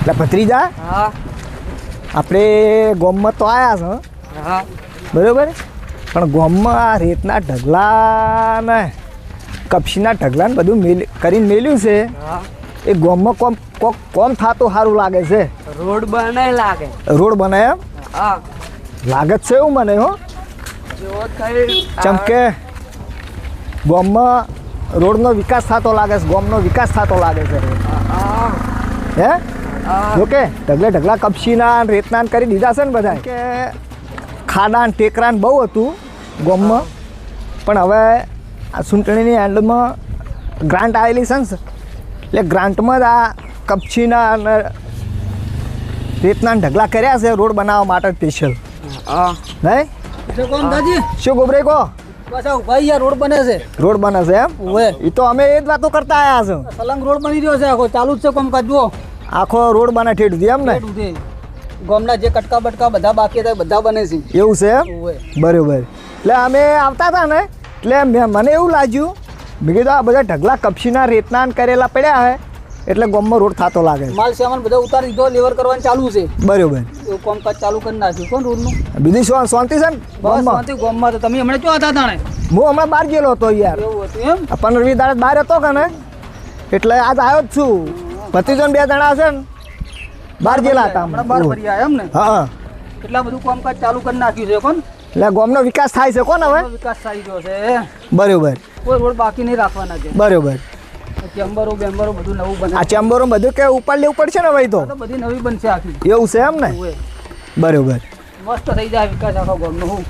એટલે ભત્રીજા હા આપણે ગામમાં તો આવ્યા છે હા બરાબર, પણ ગામમાં આ રેતના ઢગલા ને કપશીના ઢગલા ને બધું કરીને મેલ્યું છે. હા એ ગામમાં કોમ થતું સારું લાગે છે. રોડ બને લાગે. રોડ બને એમ હા લાગે છે એવું મને હો. જો કઈ ચમકે ગામમાં રોડનો વિકાસ થતો લાગે છે, ગામનો વિકાસ થતો લાગે છે. હા હે હા જોકે ઢગલા કપશીના રેતના કરી દીધા છે ને બધા, કે ખાડા ને ટેકરા ને બહુ હતું ગામમાં, પણ હવે આ ચૂંટણીની એન્ડમાં ગ્રાન્ટ આવેલી છે ને, એટલે ગ્રાન્ટમાં જ આ કપશીના અને રેતના ઢગલા કર્યા છે રોડ બનાવવા માટે સ્પેશિયલ. હા નહીં કોણ દાદી શું ગોબરે કહો? બસ આ ભાઈ યાર રોડ બને છે. રોડ બને છે એમ? ઓવે એ તો અમે એ જ વાતો કરતા આવ્યા છો. સલંગ રોડ બની રહ્યો છે, આખો ચાલુ જ છે કામકાજ. જુઓ આખો રોડ બને ઠેઠ સુધી એમ ને? ગામના જે કટકા બટકા બધા બાકી હતા બધા બને છે. એવું છે એમ? ઓવે બરાબર. એટલે અમે આવતા હતા ને, એટલે મને એવું લાગ્યું, મેં કીધું આ બધા ઢગલા કપશીના રેતના ને કરેલા પડ્યા હે એટલે ગામમાં રોડ થતો લાગે છે. માલ સામાન બધા ઉતારી દીધો, લેવર કરવાનું ચાલુ છે. બરાબર. એવું કામકાજ ચાલુ કરી નાખ્યું. કોણ રોડનું? બીજી શાંતિ છે ને બસ ગામમાં? શાંતિ ગામમાં. તો તમે હમણાં ક્યાં હતા તાણે? હું હમણાં બહાર ગયેલો હતો યાર, એવું હતું એમ? 15-20 દાડા બહાર હતો કે ને, એટલે આજ આવ્યો જ છું. ભત્રીજો ને 2 જણા છે ને બહાર ગયેલા હતા હમણાં બહાર ફરી આવ્યા એમ ને? હા, એટલા બધું કામકાજ ચાલુ કરી નાખ્યું છે. કોણ એટલે ગામનો વિકાસ થાય છે કોણ હવે? વિકાસ થઈ ગયો છે. બરાબર કોઈ રોડ બાકી નહીં રાખવાના છે. બરાબર. ચેમ્બરો બેમ્બરો બધું નવું બને. આ ચેમ્બરો બધું કે ઉપર લેવું પડશે ને ભાઈ? તો તો બધી નવી બનશે આખી. એવું છે એમ ને? ઓવે. બરાબર. મસ્ત થઈ જાય વિકાસ આખો ગામનો. હું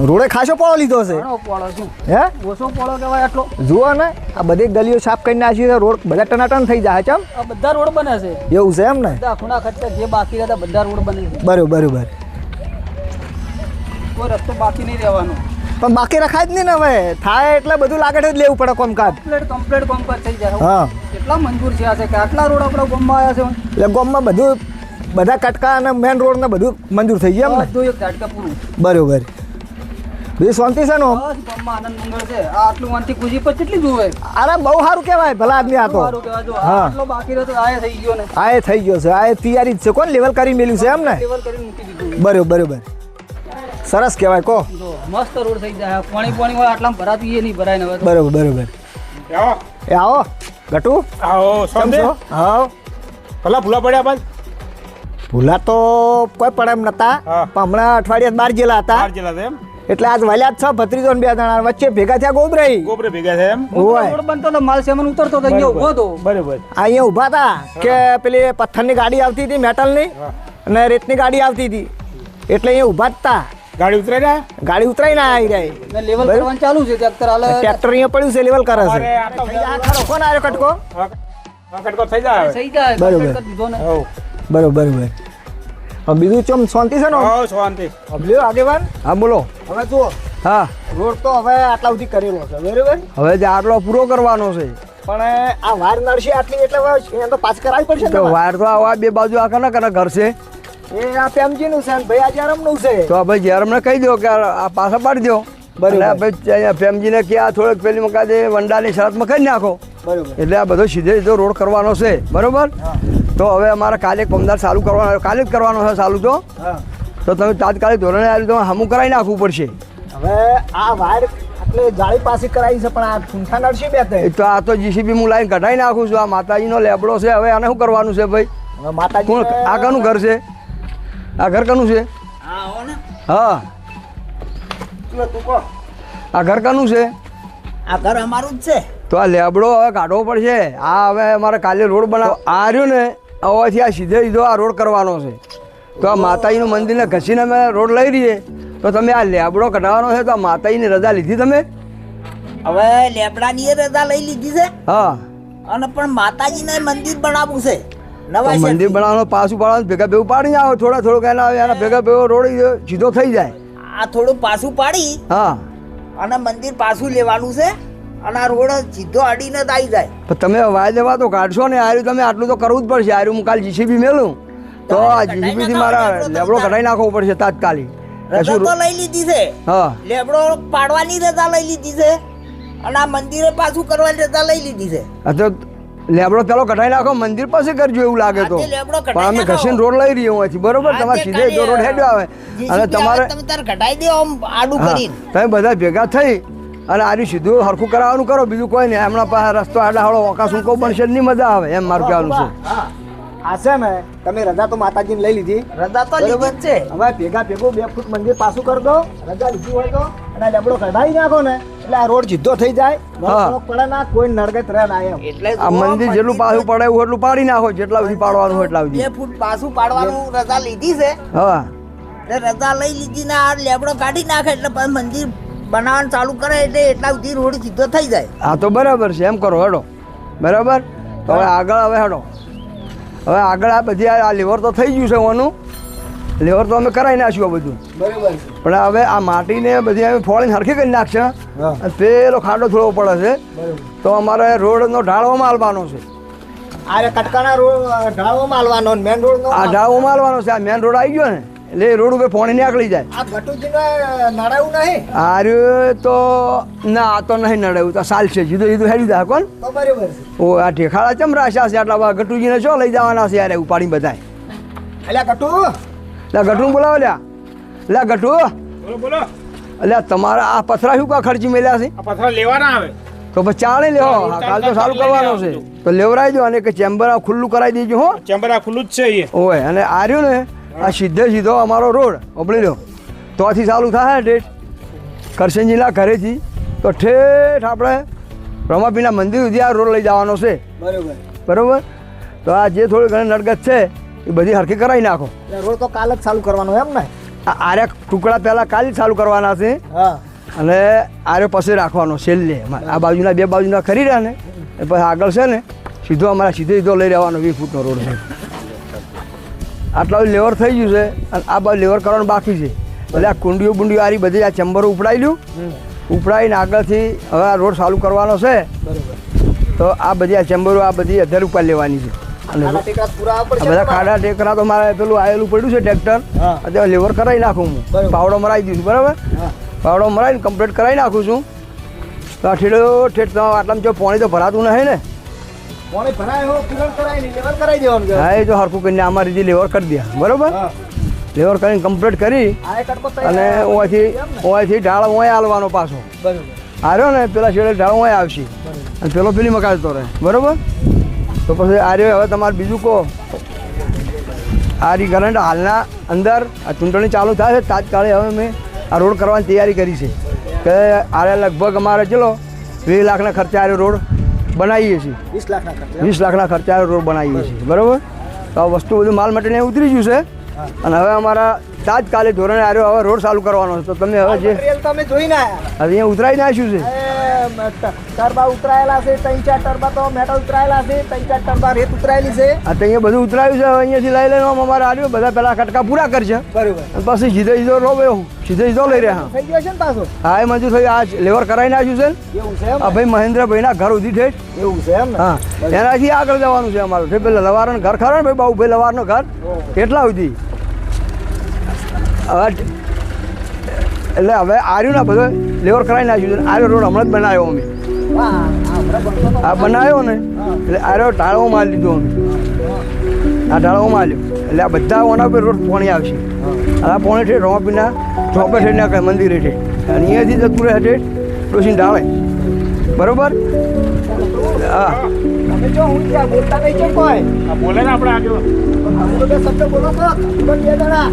રોડે ખાસો પોળો લીધો છે. ઘણો પોળો છું. હે ઓછો પોળો કહેવાય આટલો. જુઓ ને, આ બધી ગલીઓ સાફ કરી નાખી છે, રોડ બધા ટનાટન થઈ જાય. ચમ આ બધા રોડ બને છે. એવું છે એમ ને? બધા ખૂણા ખર્ચા જે બાકી રહેતા બધા રોડ બને છે. બરાબર. કોઈ રસ્તો બાકી નહીં રહેવાનો. પણ બાકી રખાય જ નહીં ને, હવે થાય એટલે બધું લાગે જ લેવું પડે કામકાજ. કમ્પ્લેટ કામકાજ થઈ જાય. હા, કેટલા મંજૂર થયા છે કે આટલા રોડ આપણા ગામમાં આવ્યા છે. એટલે ગામમાં બધું બધા કટકા અને મેન રોડ ને બધું મંજૂર થઈ ગયા એમ ને? બધું એક ઝાટકા પૂરું. બરાબર. બીજી શાંતિ છે ને? બસ ગામમાં આનંદ મંગળ છે. આ આટલું વાંચી ખુશી પર કેટલી જોવે. અરે બહુ સારું કહેવાય, ભલા આદમી આ તો. સારું કહેવાય. જો હા. આટલો બાકી રહ્યો તો આ થઈ ગયો ને. આ એ થઈ ગયો છે, આ એ તૈયારી જ છે. કોણ લેવલ કરી મેલ્યું છે એમ ને? લેવલ કરીને મૂકી દીધું. બરાબર. સરસ કહેવાય કહો. જો મસ્ત રોડ થઈ જાય. પાણી હોય આટલામાં ભરાતું એ નહીં ભરાય ને હવે તો. બરાબર. એ આવો ગટુ. આવો કેમ છો? હા, ભલા ભૂલા પડ્યા બાદ ભૂલા તો કોઈ પણ એમ નતા, હા. પણ હમણાં અઠવાડિયા બહાર ગયેલા હતા, બહાર ગયેલા છે એમ એટલે આજ વલ્યા જ છે. ભત્રીજો ને 2 જણા વચ્ચે ભેગા થયા ગોબરાઈ. ગોબરે ભેગા છે એમ ઓય. રોડ બનતો તો માલ સામાન ઉતરતો તો અહીંયા ઉભો હતો. બરોબર અહીંયા ઊભા હતા કે પેલી પથ્થરની ગાડી આવતી હતી મેટલની અને રેતની ગાડી આવતી હતી, એટલે અહીંયા ઊભા જ હતા. ગાડી ઉતરાઈ રહ્યા ગાડી ઉતરાઈને આવી રહી. ને લેવલ કરવાનું ચાલુ છે. ટ્રેક્ટર હાલે. ટ્રેક્ટર અહીંયા પડ્યું છે, લેવલ કરે છે. અરે આ તો આ ખરો કોણ આવ્યો કટકો? કટકો થઈ જાય થઈ જાય. બરોબર. complete કરી દીધો ને. હવ બરોબર. હવે બીજું ચમ શાંતિ છે ને? હવ શાંતિ લ્યો આગેવાન. હા બોલો. હવે જુઓ, હા રોડ તો હવે આટલા સુધી કરેલો છે બરોબર, હવે જે આટલો પૂરો કરવાનો છે પણ આ વાર નડશે આટલી એટલે હવે એને તો પાસ કરાવી પડશે ને તો તમારે. વાયર તો આવા બે બાજુ આખા ના કના ઘર છે એ આ પેમજીનું છે ને ભાઈ આજે આરામનું છે. તો ભાઈ જયરામને કહી દો કે આ પાછા પાડી દો. બરોબર. અને ભાઈ અહીંયા ફેમજીને કે આ થોડોક પેલી મકાદે વંડાની શરતમાં કરી નાખો, બરોબર. એટલે આ બધો સીધો રોડ કરવાનો છે બરોબર. તો હવે અમારે કાલે પમદાર ચાલુ કરવાનો, કાલે જ કરવાનો છે ચાલુ. તો હા, તો તમે તાત્કાલિક ધોરણે આવ્યું તો હમું કરાવી નાખવું પડશે. હવે આ વાયર એટલે જાળી પાસે કરાવી છે, પણ આ ઠૂંઠા નડશે બે તે. એ તો આ તો જીસીબી હું લાઈન કઢાઈ નાખું છું. આ માતાજીનો લેબડો છે, હવે આને શું કરવાનું છે ભાઈ? હવે માતાજી કોણ આ કનું ઘર છે? આ ઘર કનું છે? હા, તું કહો. આ ઘર કનું છે? આ ઘર અમારું જ છે. તો આ લેબડો હવે કાઢવો પડશે. આ હવે અમારે કાલે રોડ બનાવ આ રહ્યું ને, હવેથી આ સીધો આ રોડ કરવાનો છે. તો આ માતાજીનું મંદિરને ઘસીને અમે રોડ લઈ રહીએ, તો તમે આ લેબડો કઢાવવાનો છે. તો આ માતાજીની રજા લીધી તમે? હવે લેબડાની એ રજા લઈ લીધી છે હા, અને પણ માતાજીને મંદિર બનાવવું છે તો નવા મંદિર બનાવવાનું પાછું પાડવાનું ભેગા ભેગું પાડીને આવો. થોડોક એના ભેગા ભેગો રોડ સીધો થઈ જાય. આ થોડું પાછું પાડી હા, અને મંદિર પાછું લેવાનું છે અને આ રોડ સીધો અડીને જ આવી જાય. પણ તમે વાય દેવા તો કાઢશો ને. આર્યું તમે આટલું તો કરવું જ પડશે. આર્યું હું કાલ જીસીબી મેલું તો આ જીસીબીથી મારા લેબડો કઢાઈ નાખવો પડશે તાત્કાલિક. રજા તો લઈ લીધી છે, હા, લેબડો પાડવાની રજા લઈ લીધી છે અને આ મંદિરે પાછું કરવાની રજા લઈ લીધી છે. આ તો લેબડો પેલો કઢાઈ નાખો મંદિર પાસે કરજો એવું લાગે તો આજે લેબડો કઢાઈ પણ અમે નાખો. ઘસીને રોડ લઈ રહીએ હોયથી બરોબર તમારે આજે સીધે જો રોડ હેડ્યો આવે અને તમારે તમે તાર ઘટાઈ દો આમ આડું હા, કરીને તમે બધા ભેગા થઈ અને આર્યું સીધું હરખું કરાવવાનું કરો બીજું કોઈ નહીં એમના પાસે રસ્તો આડા હળો ઓકા સૂકો બનશે જ નહીં મજા આવે એમ મારું કહેવાનું છે હા આ છે ને તમે રજા તો માતાજીને લઈ લીધી રજા તો લીધી જ છે હવે ભેગા ભેગું 2 ફૂટ મંદિર પાછું કરી દો રજા લીધી હોય તો અને લેબડો કઢાઈ નાખો ને એટલે આ રોડ સીધો થઈ જાય હા. વળાંક પડે ના કોઈ નડગત રહે ના એમ એટલે આ મંદિર જેટલું પાછું પડે એવું એટલું પાડી નાખો જેટલા સુધી પાડવાનું હોય એટલા સુધી 2 ફૂટ પાછું પાડવાનું રજા લીધી છે હા એટલે રજા લઈ લીધી ને આ લેબડો કાઢી નાખે એટલે પછી મંદિર બનાવવાનું ચાલુ કરે એટલે એટલા સુધી રોડ સીધો થઈ જાય હા તો બરાબર છે એમ કરો હેડો બરાબર તો હવે આગળ હવે હેડો હવે આગળ આ બધી આ લેવર તો થઈ ગયું છે ઓનું લેવર તો અમે કરાવી નાખ્યું આ બધું બરાબર પણ હવે આ માટીને બધી અમે ફોડીને હરખી કરી નાખશે અને પેલો ખાડો થોડો પડે છે તો અમારે રોડનો ઢાળો માલવાનો છે આ કટકાના રોડ ઢાળો માલવાનો મેન રોડ નો આ ઢાળો માલવાનો છે આ મેન રોડ આવી ગયો ને એટલે એ રોડ ઉપર ફોડી નીકળી જાય આ ગટુજીને નડાયું નહીં આર્યું તો ના આ તો નહીં નડાયું તો સાલ છે જીધું જીધું હેડી દા કોણ તો બરાબર છે ઓ આ ઠેખાડા ચમ રાખ્યા છે આટલા બધા ગટુજીને શું લઈ જવાના છે યાર ઉપાડી બધાય એટલે ગટુ લે ગટું બોલાવો લ્યા લે ગટુ બોલો બોલો એટલે તમારા આ પથરા શું કા ખર્ચી મેલ્યા છે આ પથરા લેવાના આવે તો પછી ચાલે લેવો કાલ તો સારું કરવાનું છે તો લેવરાઈ દો અને કે ચેમ્બર આ ખુલ્લું કરાવી દેજો હો ચેમ્બર આ ખુલ્લું જ છે અહીંયા ઓય અને આ રહ્યો ને આ સીધે સીધો અમારો રોડ ઓપડી લો તોથી ચાલુ થાય ઠેઠ કરશનજીના ઘરેથી તો ઠેઠ આપણે રમાપીના મંદિર સુધી આ રોડ લઈ જવાનો છે બરાબર બરાબર તો આ જે થોડી ઘણી નડગત છે એ બધી હરખી કરાવી નાખો એટલે રોડ તો કાલ જ ચાલુ કરવાનો એમ ને આ આર્યા ટુકડા પહેલાં કાલે જ ચાલુ કરવાના છે હા અને આર્યો પછી રાખવાનો છેલ્લે આ બાજુના 2 બાજુના ખરી રહ્યા ને એ પછી આગળ છે ને સીધો અમારા સીધો લઈ રહેવાનો 20 ફૂટનો રોડ છે આટલા બધું લેવર થઈ ગયું છે અને આ બાજુ લેવર કરવાનું બાકી છે એટલે આ કુંડીઓ બુંડીઓ આરી બધી આ ચેમ્બરો ઉપડાઈ લ્યું ઉપડાઈને આગળથી હવે આ રોડ ચાલુ કરવાનો છે તો આ બધી આ ચેમ્બરો આ બધી 1000 ઉપર લેવાની છે અને આના ટેકા પૂરા આ પડશે બધા ખાડા ટેકરા તો મારે પેલું આવેલું પડ્યું છે ટ્રેક્ટર હા. અત્યારે લેવર કરાવી નાખું હું બરાબર. પાવડો મરાવી દઈશું બરાબર હા. પાવડો મરાવીને કમ્પ્લીટ કરાવી નાખું છું તો આ ઠેઠ આટલામાં જો પાણી તો ભરાતું નહીં ને પાણી ભરાય હો પૂરણ કરાય ને લેવલ કરાઈ દેવાનું છે. હા એ તો હરખું કરીને અમારી રીતે લેવર કરી દે બરાબર હા લેવર કરીને કમ્પ્લીટ કરી આ એક કટકો અને ઓયથી ઢાળ ઓય હાલવાનો પાછો બરાબર આર્યો ને પેલા છેડે ઢાળ ઓય આવશે અને પેલો પેલી મકાજતો રહે બરાબર તો પછી આર્યો હવે તમારે બીજું કહો આરી કરંટ હાલના અંદર આ ચૂંટણી ચાલુ થાય છે તાત્કાલિક હવે મેં આ રોડ કરવાની તૈયારી કરી છે કે આરે લગભગ અમારે ચલો 20 લાખના ખર્ચે આરે રોડ બનાવીએ છીએ 20 લાખના ખર્ચે 20 લાખના ખર્ચે આરે રોડ બનાવીએ છીએ બરાબર તો આ વસ્તુ બધું માલ મટીરિયલ ઉતરી ગયું છે અને હવે અમારા તાત્કાલિક ધોરણે આર્યો હવે રોડ ચાલુ કરવાનો છે તો તમે હવે જે મટીરિયલ તમે જોઈને આયા હવે અહીંયા ઉતરાઈ નાખ્યું છે ટરબા ઉતરાયેલા છે 3-4 ટરબા તો મેટલ ઉતરાયેલા છે 3-4 ટરબા રેત ઉતરાયેલી છે આ તો અહીંયા બધું ઉતરાયું છે હવે અહીંયાથી લઈ લઈને આમ અમારે આર્યો બધા પેલા કટકા પૂરા કરશે બરોબર અને પછી સીધો સીધો લઈ રહ્યા થઈ ગયો છે ને પાછો હા એ મંજૂર થઈ આ લેવર કરાવી નાખ્યું છે ને એવું છે એમ આ ભાઈ મહેન્દ્રભાઈના ઘર સુધી ઠેઠ એવું છે એમ ને હા એનાથી આગળ જવાનું છે અમારું ઠેઠ પેલા લવારનું ઘર ખરા ને ભાઈ બાબુભાઈ લવારનું ઘર એટલા સુધી હવે એટલે હવે આર્યું ના બધો લેવર કરાવી નાખ્યું છે આર્યો રોડ હમણાં જ બનાવ્યો અમે વાહ આ હમણાં બનતો તો આ બનાવ્યો ને એટલે આર્યો ઢાળવો માર લીધો અમે આ ઢાળવો માર્યો એટલે આ બધા ઓના પર રોડ પોણી આવશે અને આ પોણી ઠેઠ રોમાપીના ચોપે ઠેઠ નાખે મંદિરે ઠેઠ અને અહીંયાથી જતું રહે ઠેઠ ડોસીને ઢાળે બરોબર હા તમે જો હું ત્યાં બોલતા નહીં છે કોઈ આ બોલે ને આપણે આગળ તમે તો બે શબ્દ બોલો છો તુરંત 2 જણા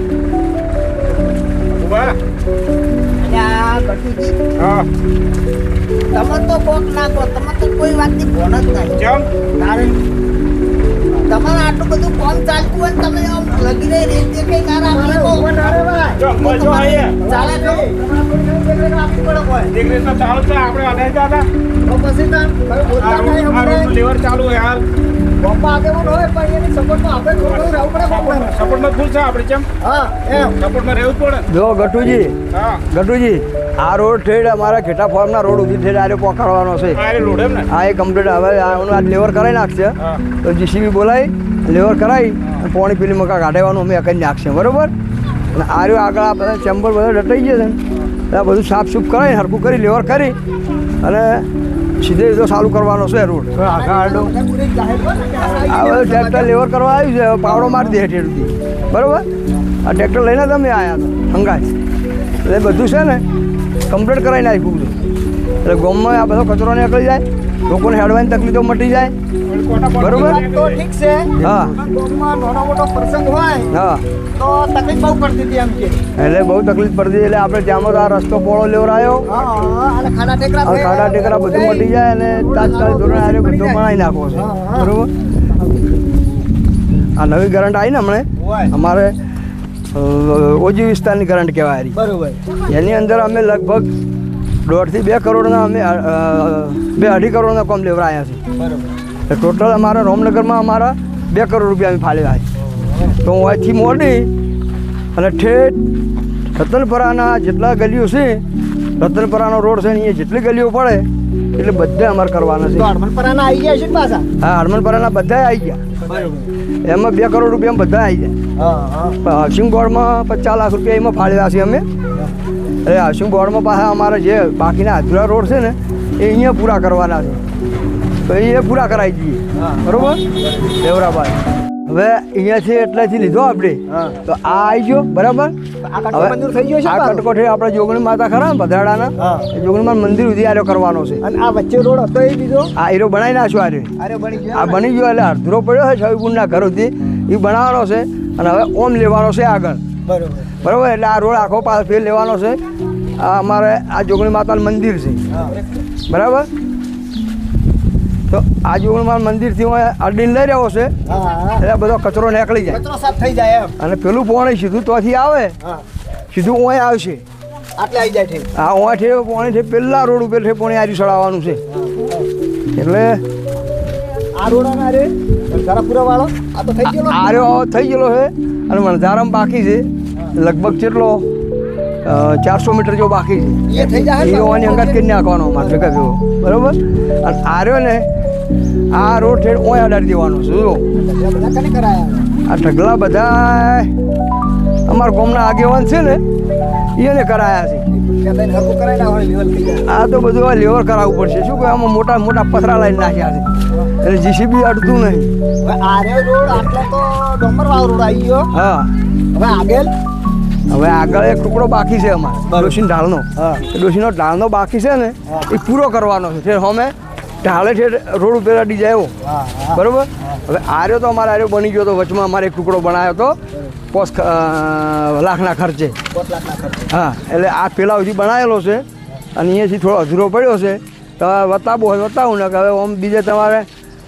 ઉભા અને આ ગટુજી હા તમે તો કોક ના કહો તમે તો કોઈ વાતની ભોન જ નહીં કેમ તારે તમારે આટલું બધું કામ ચાલતું હોય ને તમે આમ લગી રહી રેત દે કઈ ના રાખી તો જો મજો અહીંયા ચાલે તો એક રીતના ચાલુ છે આપણે અડાઈ જતા આ રોડ લેવર ચાલુ હોય હાલ સપોર્ટમાં ફૂલ છે આપણે કેમ સપોર્ટમાં રહેવું જ પડે જો ગટુજી હા ગટુજી આ રોડ ઠેઠ અમારા ઘેટા ફોર્મના રોડ સુધી ઠેઠ આરે પહોંચાડવાનો છે આ રે રોડ એમ ને આ એ કમ્પ્લીટ હવે આ લેવર કરાવી નાખશે હા તો જીસીબી બોલાવી લેવર કરાવી અને પોણી પેલી મકા કાઢવાનું અમે કરી નાખશે બરોબર અને આ રહ્યો આગળ આ બધા ચેમ્બર બધા ડટાઈ ગયા છે ને એટલે આ બધું સાફ સૂફ કરાવી હરખું કરી લેવર કરી અને સીધે સીધો ચાલુ કરવાનો છે રોડ આ બધું ટ્રેક્ટર લેવર કરવા આવ્યું છે હવે પાવડો મારી દે હેઠેથી બરાબર આ ટ્રેક્ટર લઈને તમે આવ્યા હતા હંગાય એટલે બધું છે ને કમ્પ્લીટ કરાવી નાખ્યું છે એટલે ગામમાં આ બધો કચરો નીકળી જાય લોકોને હેડવાની તકલીફો મટી જાય બરોબર તો ઠીક છે હા પણ ગામમાં નાનો મોટો પ્રસંગ હોય હા તો તકલીફ બહુ પડતી હતી એમ કે એટલે બહુ તકલીફ પડતી એટલે આપણે ત્યાંમાં તો આ રસ્તો પોળો લેવરાયો હા અને ખાડા ટેકરા આ ખાડા ટેકરા બધું મટી જાય અને તાત્કાલિક ધોરણે આરે બધું બનાવી નાખો છે બરોબર આ નવી કરંટ આવી ને હમણે અમારે ઓજી વિસ્તારની કરંટ કહેવાય રહી બરોબર એની અંદર અમે લગભગ 1.5 થી 2 કરોડના અમે 2.5 કરોડના કોમ લેવરાયા છે બરોબર ટોટલ અમારા રોમનગરમાં અમારા 2 કરોડ રૂપિયા અમે ફાળવ્યા છે તો હું અહીંથી મોડી અને ઠેઠ રતનપરાના જેટલા ગલીઓ છે રતનપરાનો રોડ છે ને એ જેટલી ગલીઓ પડે એટલે બધે અમારે કરવાના તો છે હડમનપરાના આવી ગયા છે ને પાછા હા હરમનપરાના બધા આવી ગયા બરોબર એમાં 2 કરોડ રૂપિયા બધા આવી જાય હા હા હાઉસિંગ બોર્ડમાં 50 લાખ રૂપિયા એમાં ફાળવ્યા છે અમે એટલે હાઉસિંગ બોર્ડમાં પાછા અમારે જે બાકીના અધૂરા રોડ છે ને એ અહીંયા પૂરા કરવાના છે તો એ પૂરા કરાવી દઈએ બરોબર દેવરાબાઈ હવે અહીંયાથી એટલેથી લીધો આપણે તો આ આવી ગયો બરાબર આ કટકો મંજૂર થઈ ગયો છે આ પાછો? કટકોઠે આપણે જોગણી માતા ખરા ને ભદ્રાડાના હા. એ જોગણી માતા મંદિર સુધી આર્યો કરવાનો છે અને આ વચ્ચે રોડ હતો એ બીજો આ હીરો બનાવી નાખ્યો આર્યો અરે બની ગયો આ બની ગયો એટલે અડધુરો પડ્યો છે છવીગુણના ઘરોથી એ બનાવવાનો છે અને હવે ઓમ લેવાનો છે આગળ બરોબર બરાબર એટલે આ રોડ આખો પાસ ફેર લેવાનો છે આ અમારે આ જોગણી માતાનું મંદિર છે બરાબર તો આ જોગણી માતા મંદિરથી હું અડીને લઈ રહ્યો છે હા એટલે બધો કચરો નીકળી જાય કચરો સાફ થઈ જાય એમ અને પેલું પોણી સીધું તોથી આવે હા સીધું ઓય આવશે આટલે આવી જાય ઠીક આ ઓઠે પોણી છે પેલા રોડ ઉપર છે પોણી આરી ચડાવવાનું છે એટલે આ રોડ અને અરે ધરાપુરા વાળો આ તો થઈ ગયો આર્યો થઈ ગયેલો છે અને વણઝારામ બાકી છે લગભગ કેટલો 400 મીટર જેવો બાકી છે એ થઈ જાય એ ઓની અંગત કરી નાખવાનો અમારે ભેગા ભેગો બરોબર અને આર્યો ને આ રોડ છે ઓય અડાડી દેવાનો છે જો બધા કને કરાયા આ ઢગલા બધા અમારા ગામના આગેવાન છે ને એને કરાયા છે ત્યાં થઈને હરખું કરાય ના હોય લેવલ થઈ જાય આ તો બધું આ લેવર કરાવવું પડશે શું કે આમાં મોટા મોટા પથરા લઈને નાખ્યા છે એટલે જીસીબી અડતું નહીં હવે આરે રોડ આટલે તો ડોમરવાળો રોડ આવી ગયો હા હવે આગળ હવે આગળ એક ટુકડો બાકી છે અમારે ડોશીનો ઢાળનો હા. એ ડોશીનો ઢાળનો બાકી છે ને એ પૂરો કરવાનો છે તે અમે ઢાળે છે રોડ ઉપર અડી જાય એવો હા હા બરોબર હવે આર્યો તો અમારે આર્યો બની ગયો તો વચમાં અમારે એક ટુકડો બનાવ્યો તો 5 લાખના ખર્ચે 5 લાખના ખર્ચે હા એટલે આ પેલા સુધી બનાવેલો છે અને અહીંયાથી થોડો અધૂરો પડ્યો છે તો હવે વતાવવું હોય વતાવું ને કે હવે આમ બીજે તમારે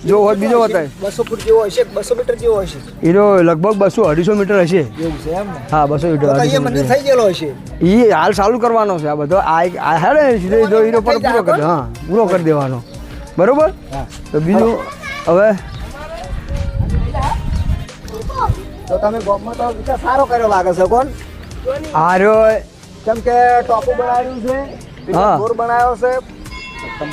જો હોય બીજો વતાય 200 ફૂટ જેવો હશે 200 મીટર જેવો હશે એનો લગભગ 200-250 મીટર હશે એવું છે એમ ને હા 200 મીટર તો અહીંયા મંદિર થઈ ગયેલો હશે એ હાલ ચાલુ કરવાનો છે આ બધો આ હેડે ને સીધો સીધો હીરો પર પૂરો કરી હા પૂરો કરી દેવાનો બરોબર તો બીજું હવે તો તમે ગામમાં તો વિચાર સારો કર્યો લાગે છે કોણ આ રહ્યો કેમ કે ટોપુ બનાવ્યું છે હા. બોર બનાવ્યો છે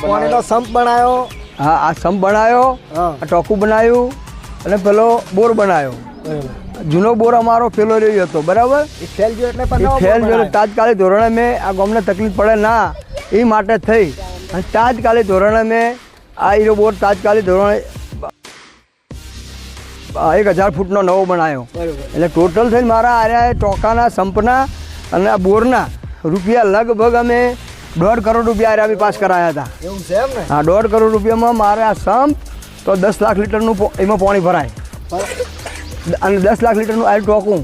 પાણીનો સંપ બનાવ્યો હા આ સંપ બનાવ્યો હા આ ટોકું બનાવ્યું અને પેલો બોર બનાવ્યો જૂનો બોર અમારો પેલો રહ્યો હતો બરાબર એ ફેલ ગયો એટલે પણ એ નવો ફેલ બોર જો બનાવ્યો. તાત્કાલિક ધોરણે મેં આ ગામને તકલીફ પડે ના એ માટે થઈ અને તાત્કાલિક ધોરણે મેં આ હીરો બોર તાત્કાલિક ધોરણે 1000 ફૂટનો નવો બનાવ્યો એટલે ટોટલ થઈને મારા આર્યા ટોકાના સંપના અને આ બોરના રૂપિયા લગભગ અમે 1.5 કરોડ રૂપિયા આર્યા બી પાસ કરાયા હતા એવું છે એમ ને હા 1.5 કરોડ રૂપિયામાં મારે આ સંપ તો 10 લાખ લીટરનું એમાં પાણી ભરાય અને 10 લાખ લીટરનું આ ટોકું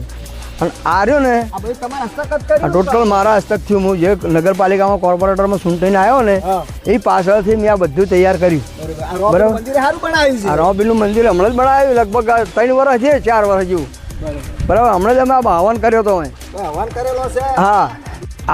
અને આર્યો ને આ બધું તમારા હસ્તક જ આ કર્યું ટોટલ મારા હસ્તકથી હું જે નગરપાલિકામાં કોર્પોરેટરમાં ચૂંટાઈને આવ્યો ને હા. એ પાછળથી મેં આ બધું તૈયાર કર્યું આ રોડ બરાબર. મંદિર સારું બનાવ્યું છે આ રોબીનું મંદિર હમણાં જ બનાવ્યું લગભગ 3 વર્ષ છે 4 વર્ષ જેવું બરાબર હમણાં જ અમે આ આહવાન કર્યો હતો મેં તો હવાન કરેલો છે હા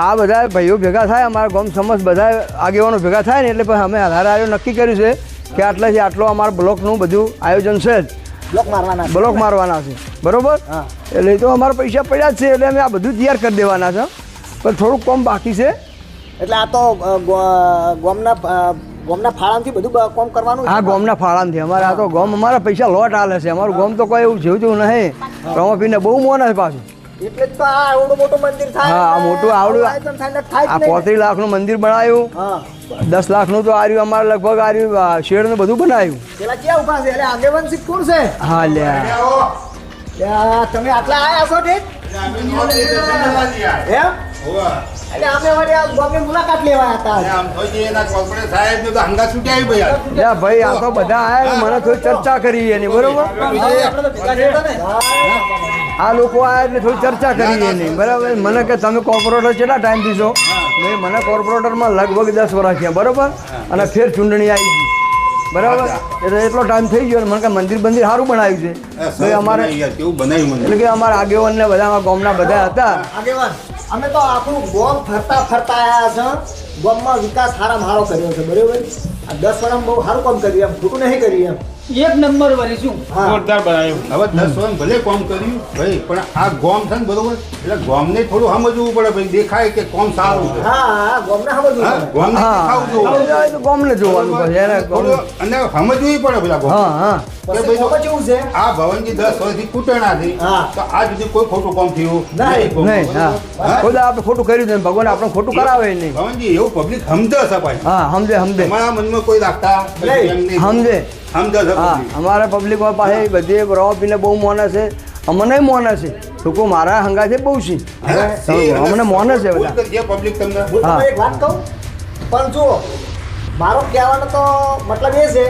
આ બધા ભાઈઓ ભેગા થાય અમારા ગામ સમજ બધા આગેવાનો ભેગા થાય ને એટલે પછી અમે આધાર આવ્યો નક્કી કર્યું છે કે આટલાથી આટલો અમારા બ્લોકનું બધું આયોજન છે જ બ્લોક મારવાના છે. બ્લોક મારવાના છે બરોબર હા એટલે એ તો અમારા પૈસા પડ્યા જ છે એટલે અમે આ બધું તૈયાર કરી દેવાના છે પણ થોડુંક કમ બાકી છે એટલે આ તો ગામના ફાળામાંથી બધું કોમ કરવાનું આ ગામના ફાળામાંથી અમારે આ તો ગામ અમારા પૈસા લોટ હાલે છે અમારું ગામ તો કોઈ એવું જેવું તેવું નહીં રમાપીને બહુ મોન છે પાછું એટલે જ તો આ આવડું મોટું મંદિર થાય હા, આ ને મોટું આવડું આયોજન થાય ને થાય જ આ નહીં. 35 લાખનું મંદિર બનાવ્યું, હા 10 લાખનું તો આર્યું અમારે લગભગ આર્યું શેડનું બધું બનાવ્યું. પેલા ક્યાં ઉભા છે એટલે આગેવાન શીખ કોણ છે હા લ્યા ત્યાં તમે આટલા આયા છો ઠીક એમ એટલે અમે વળી આ ગામની મુલાકાત લેવા હતા લ્યા ભાઈ આ તો બધા આયા મને થોડી ચર્ચા કરી એની બરોબર. આ લોકો આયા એટલે થોડી ચર્ચા કરી એની બરાબર. મને કે તમે કોર્પોરેટર કેટલા ટાઈમ દીધો? મને કોર્પોરેટરમાં લગભગ 10 વર્ષ થયા બરોબર. અને ફેર ચૂંટણી આવી ગઈ બરાબર. એટલે એટલો ટાઈમ થઈ ગયો. મને કે મંદિર સારું બનાવ્યું છે તો અમારે એટલે કે અમારા આગેવાનને બધા ગામના બધા હતા. આગેવાન અમે તો આપણું ગામ ફરતા ફરતા આયા છે. ગામમાં વિકાસ સારામાં સારો કર્યો છે બરાબર. આ 10 વર્ષમાં બહુ સારું કામ કર્યું એમ ખોટું નહીં કર્યું એમ. એક નંબર વરીશું. હા જોરદાર બનાવ્યું. હવે 10 વર્ષ ભલે કોમ કર્યું ભાઈ, પણ આ ગોમ છે ને બરોબર, એટલે ગોમને થોડું સમજવું પડે ભાઈ, દેખાય કે કોમ સારું છે. હા ગામને સમજવું હા, પડે. ગોમને હા દેખાવું જોવું. તો ગામને જોવાનું પછી એને થોડું અને સમજવું પડે પેલા ગોમ. હા હા કે પછી ભાઈ જો ગામમાં કેવું છે આ ભવનજી 10 વર્ષથી કૂટણા હતી, હા. તો આજ સુધી કોઈ ખોટું કામ થયું નહીં. ગોમમાં, નહીં હા હા? ખુદા આપણે ખોટું કર્યું છે ને ભગવાન આપણે ખોટું કરાવે નહીં. ભવનજી એવું પબ્લિક સમજે છે ભાઈ, હા સમજે સમજે તમારા મનમાં કોઈ રાખતા નહીં. એમ નહીં. સમજે. સમજે છે હા public. અમારા પબ્લિકમાં પાસે બધી રવા પીને બહુ મોને છે, અમને મોને છે લોકો મારા હંગા છે બહુ છે હા, અમને મોને છે બધા. ખુદ કરીએ public તમને. હું હા. તમને એક વાત કહું પણ જુઓ મારો કહેવાનો તો મતલબ એ છે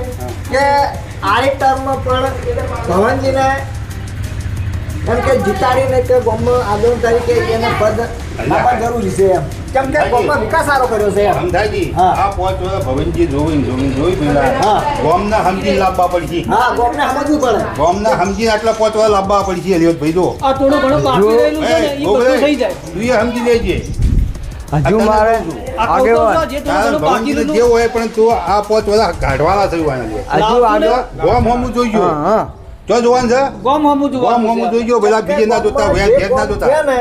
કે આની ટર્મમાં પણ ભવનજીને એમ કે જીતાડીને કે ગામમાં આગળ તરીકે એને પદ આપવા જરૂરી છે એમ. કેમ કે ગામમાં વિકાસ સારો કર્યો છે એમ. સમજાજી, હા. આ 5 વર્ષ ભવનજી જોઈ પેલા હા. ગોમના સમજીને લાવવા પડશે. હા ગામને સમજવું પડે. ગોમના સમજીને આટલા 5 વર્ષ લાવવા પડશે અલિયોતભાઈ જો. આ થોડું ઘણું બાકી રહેલું છે ને એ બધું થઈ જાય. તું એ સમજી લેજે. હજુ મારે આ કહું તો આગેવાન જે થોડું ઘણું બાકી ભવનજીને રહેલું જે હોય પણ તું આ 5 વર્ષ કાઢવાના થયું આના લે. હજુ આગળ ગોમ હોમું જોઈજો. હા હા જો જોવાનું છે ગોમ હમું ગોમ જોવાનું હોમું છે. જોઈજો, પેલા બીજે ના જોતા જે વેર ઘેર ના ગામ જોતા. છે ને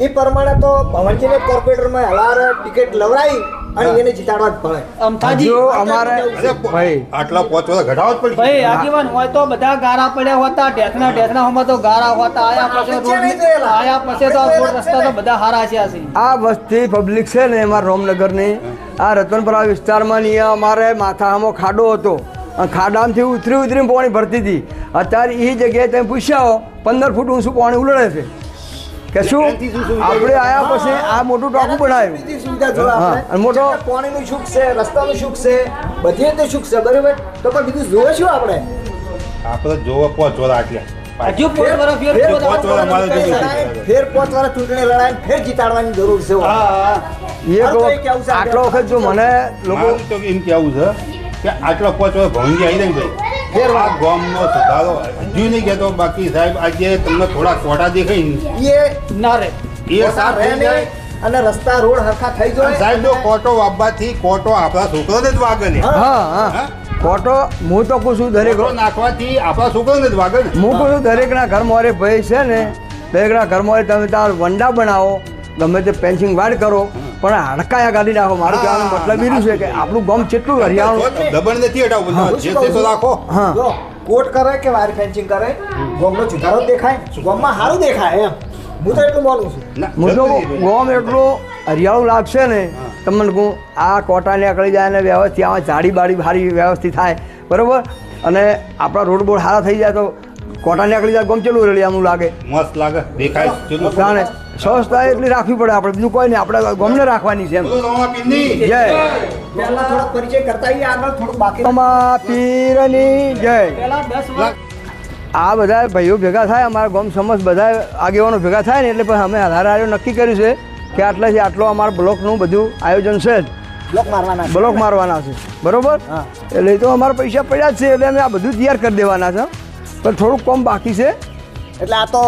એ પ્રમાણે તો ભવનજીને કોર્પોરેટરમાં હલાર ટિકિટ લવડાવી અને એને જીતાડવા જ પડે. અમથાજી હજુ અમારે અરે ભાઈ આટલા 5 વર્ષ ઘટાડવા જ પડશે. ભાઈ આગેવાન હોય તો બધા ગારા પડ્યા હોતા ઢેસના હોમાં તો ગારા હોતા આયા પછી આપણે રોડ નહીં જોયેલા. આયા પછી તો આ રોડ રસ્તા તો બધા હારા છે આ છે. આ વસ્તી પબ્લિક છે ને અમારા રોમનગરની આ રતનપરા વિસ્તારમાં ની અમારે માથામાં ખાડો હતો અને ખાડામાંથી ઉતરીને પાણી ભરતી હતી. અત્યારે એ જગ્યાએ તમે પૂછ્યા 15 ફૂટ ઊંચું પાણી ઉલળે છે કે શું આપણે આયા પછી આ મોટું ટાંકું બનાવ્યું. બીજી સુવિધા જોવા હા, આપણે. અને મોટો- જેમ કે પાણીનું સુખ છે રસ્તાનું સુખ છે બધી રીતે સુખ છે બરાબર. તો પણ બીજું જોવે શું આપણે આપણે જોવા 5 વર્ષ આટલા. હજુ પોત વરસ ફેર ફેર પોત પાંચ વર્ષ અમારે ચૂંટણી જરૂર છે. લડાય, ફેર 5 વર્ષ ચૂંટણી લડાય ફેર જીતાડવાની જરૂર છે. હા હા એક મારું તો એ કેવું છે આટલો વખત જો મને લોકો મારું તો એમ કેવું છે કે આટલા 5 વર્ષ ભવનજી આવી જાય ને ભાઈ, આ ગામનો સુધારો હજુ નહીં કહેતો, બાકી સાહેબ આજે તમને થોડા કોટા દેખાય ને એ ના રે એ પોતા સાફ રહે થઈ જાય. નહીં અને રસ્તા રોડ હરખા થઈ અને જાય. સાહેબ જો કોટો વાપવાથી કોટો આપણા છોકરાને જ વાગે ને. હા. હા હા હા? ખોટો હું તો કહું છું દરેક કોટો નાખવાથી આપણા છોકરાને જ વાગે ને. હું કહું છું દરેકના ઘરમાં અરે ભાઈ છે ને દરેકના ઘરમાં તમે તાર વંડા બનાવો ગમે તે પેન્સિંગ વાડ કરો પણ હડકાયા કાઢી નાખો. મારું કહેવાનો મતલબ એવું છે કે આપણું ગામ કેટલું હરિયાણું. દબણ નથી હટાવવું, હા, જે તે તો રાખો. હા જો કોટ કરે કે વાયર ફેન્સિંગ કરે ગામનો સુધારો દેખાય ગામમાં સારું દેખાય એમ. હું તો એટલું માનું છું. ના, હું તો જતું નહીં ગામ એટલું હરિયાળું લાગશે ને તમને કહું આ કોટાને અકળી જાય ને વ્યવસ્થિત આમાં ઝાડી બાડી સારી વ્યવસ્થિત થાય બરાબર. અને આપણા રોડ બોડ સારા થઈ જાય તો કોટાને અકળી જાય ગામ ચેલું રળિયાનું લાગે. મસ્ત લાગે, દેખાય ચેટલું. જાણે સ્વચ્છતા એટલી રાખવી પડે આપણે બીજું કોઈ નહીં આપણે ગામને રાખવાની છે એમ. બોલો રમાપીરની. જય પહેલા થોડોક પરિચય કરતા આવીએ આગળ થોડુંક બાકી રમા પીરની જય. પેલા 10 વર્ષ આ બધા ભાઈઓ ભેગા થાય અમારા ગામ સમજ બધા આગેવાનો ભેગા થાય ને એટલે પછી અમે આધાર નક્કી કર્યું છે કે આટલાથી આટલો અમારા બ્લોકનું બધું આયોજન છે જ. બ્લોક મારવાના છે. બ્લોક મારવાના છે બરોબર. હા. એટલે એ તો અમારા પૈસા પડ્યા જ છે એટલે અમે આ બધું તૈયાર કરી દેવાના છે પણ થોડુંક કમ બાકી છે. એટલે આ તો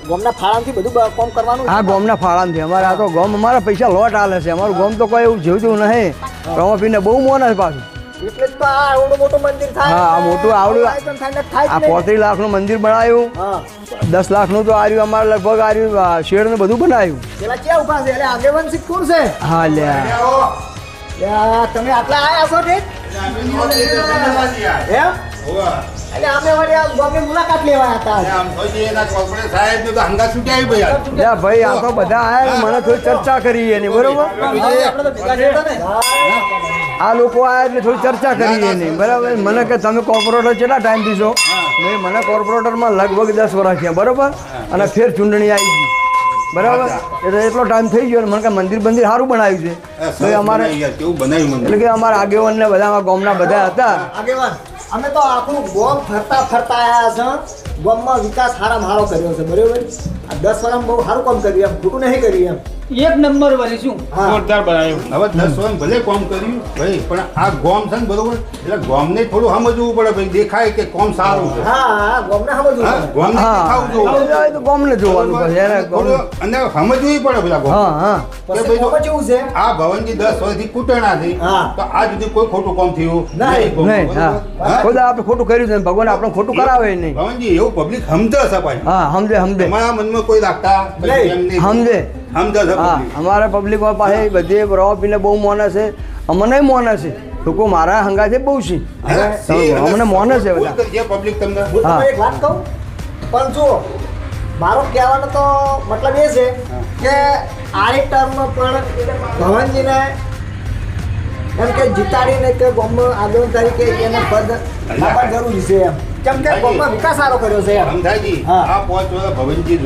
ગામના ફાળામાંથી બધું કામ કરવાનું આ ગામના ફાળામાંથી અમારે આ તો ગામ અમારા પૈસા લોટ હાલે છે. અમારું ગામ તો કોઈ એવું જેવું નહીં. રમાપીને બહુ મોન છે પાછું. એટલે જ તો આ આવડું મોટું મંદિર થાય. હા, આ મોટું આવડું- આયોજન થાય ને થાય જ આ નહીં. 35 લાખનું મંદિર બનાવ્યું, હા 10 લાખનું તો આર્યું અમારે લગભગ આર્યું શેડનું બધું બનાવ્યું. પેલા ક્યાં ઉભા છે એટલે આગેવાન શીખ કોણ છે? હા લ્યા ત્યાં તમે આટલા આયા છો ઠીક એમ હોવા. એટલે અમે વળી આ ગામની મુલાકાત લેવા હતા અને આમ તો જે એના કોર્પોરેટ સાહેબને તો હંગાત છૂટી આવી ભાઈ યાર. યા ભાઈ આ તો બધા આયા મને થોડી ચર્ચા કરી એની બરોબર આ લોકો આયા એટલે થોડી ચર્ચા કરી એની બરાબર મને કે તમે કોર્પોરેટર કેટલા ટાઈમ દીધો મેં મને કોર્પોરેટરમાં લગભગ 10 વર્ષ થયા બરોબર અને ફેર ચૂંટણી આવી ગઈ બરાબર એટલે એટલો ટાઈમ થઈ ગયો અને મને કે મંદિર સારું બનાવ્યું છે તો એ અમારે યાર કેવું બનાવ્યું મને. એટલે કે અમારા આગેવાનને બધા ગામના બધા હતા આગેવાન અમે તો આખું ગામ ફરતા આયા છે ગામમાં વિકાસ સારામાં સારો કર્યો છે બરાબર આ 10 વર્ષમાં બહુ સારું કામ કર્યું એમ ખોટું નહીં કર્યું એમ એક નંબર બનીશું હા જોરદાર બનાવ્યું. હવે 10 વર્ષ ભલે કોમ કર્યું ભાઈ પણ આ ગોમ છે ને બરોબર એટલે ગોમને થોડું સમજવું પડે ભાઈ દેખાય કે કોમ સારું છે. હા ગામને સમજવું હા, પડે. ગોમને હા દેખાવું જોવું. એ તો ગામને જોવાનું પછી એને થોડું અને સમજવું પડે પેલા ગોમ. હા હા કે પછી ભાઈ જો ગામમાં કેવું છે આ ભવનજી 10 વર્ષથી કૂટણા હતી હા. તો આજ સુધી કોઈ ખોટું કામ થયું નહીં, ગોમમાં, નહીં હા બરોબર? હા? ખુદ આપણે ખોટું કર્યું છે ને ભગવાન આપણે ખોટું કરાવે નહીં ભવનજી એવું પબ્લિક સમજે છે ભાઈ હા સમજે સમજે તમારા મનમાં કોઈ રાખતા નહીં. એમ નહીં. સમજે સમજે છે હા public. અમારા પબ્લિક પાસે બધી રવા પીને બહુ મોને છે અમને મોને છે લોકો મારા હંગા છે બહુ છે હા, અમને મોને છે બધા ભૂલ કરીએ public તમને હું હા. તમને એક વાત કહું પણ જુઓ મારો કહેવાનો તો મતલબ એ છે કે આની ટર્મમાં પણ ભવનજીને એમ કે જીતાડીને કે ગામમાં આગેવાન તરીકે એને પદ આપવા જરૂરી છે એમ કેમ કે ગામમાં વિકાસ સારો કર્યો છે એમ સમજાજી હા. આ 5 વર્ષ ભવનજી